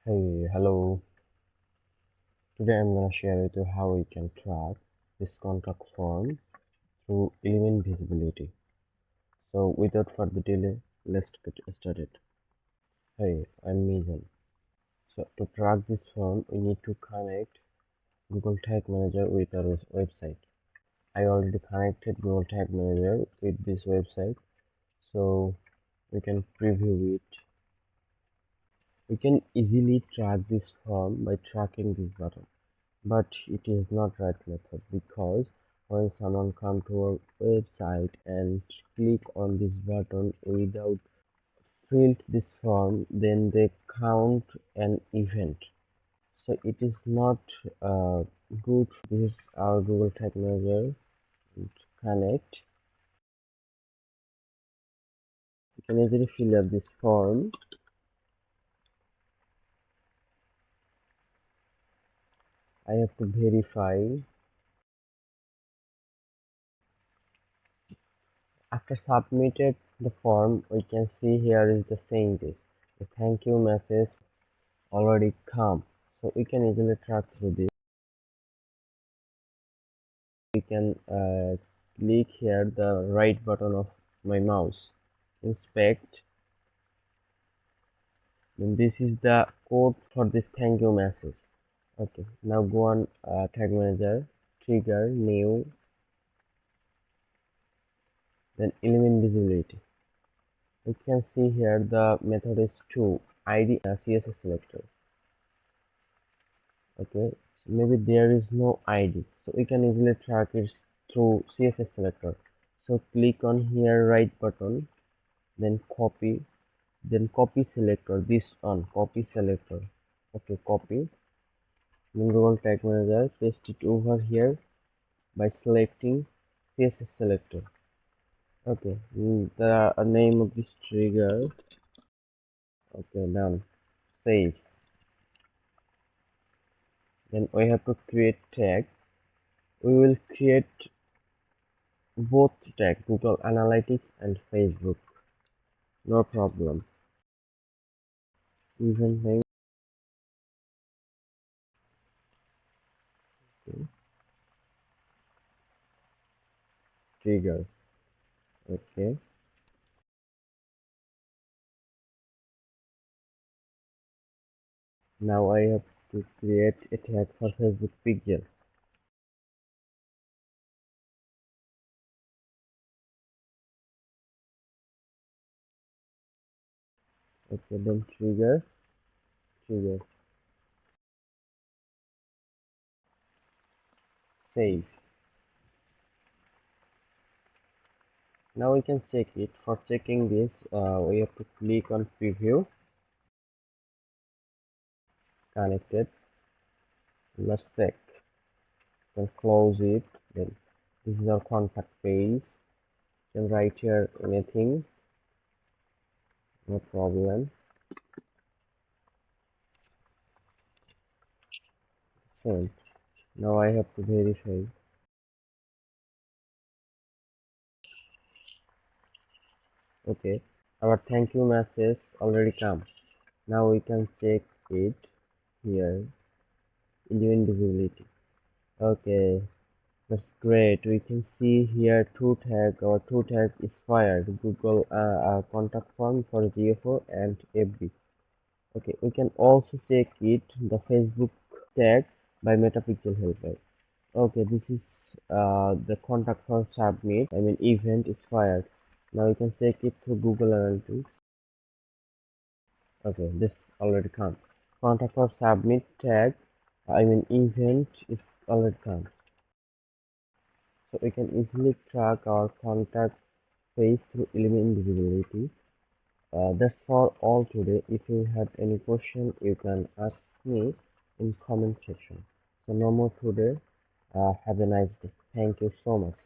Hey, hello. Today I'm gonna share with you how we can track this contract form through element visibility. So without further delay, let's get started. Hey, I'm MIJAN. So to track this form, we need to connect Google Tag Manager with our website. I already connected Google Tag Manager with this website, so we can preview it. We can easily track this form by tracking this button. But it is not right method because when someone come to our website and click on this button without filled this form, then they count an event. So it is not good. This is our Google Tag Manager. Connect. You can easily fill up this form. I have to verify. After submitted the form, we can see here is the changes. The thank you message already come, so we can easily track through this. We can click here the right button of my mouse, inspect, and this is the code for this thank you message. Okay, now go on tag manager, trigger new, then element visibility. We can see here the method is to id css selector. Okay, so maybe there is no id, so we can easily track it through css selector. So click on here right button, then copy selector, this on copy selector. Okay, copy, then go on tag manager, paste it over here by selecting css selector. Okay, the name of this trigger. Okay, done. Save. Then we have to create tag. We will create both tag, Google Analytics and Facebook. No problem. Even name. Okay. Trigger. Okay. Now I have to create a tag for Facebook pixel. Okay, then trigger, save. Now we can check it. For checking this, we have to click on preview, connected. Let's check. Then close it. Then this is our contact page. You can write here anything, no problem. Same. Now I have to verify. Okay, our thank you message already come. Now we can check it here. Event visibility. Okay, that's great. We can see here two tag. Our two tag is fired. Google contact form for GFO and FB. Okay, we can also check it the Facebook tag by Metapixel helper. Okay, this is the contact form submit. I mean event is fired. Now you can check it through Google Analytics. Okay, this already come. Contact form submit tag. I mean event is already come. So we can easily track our contact page through element visibility. That's for all today. If you have any question, you can ask me in comment section. So no more today. Have a nice day. Thank you so much.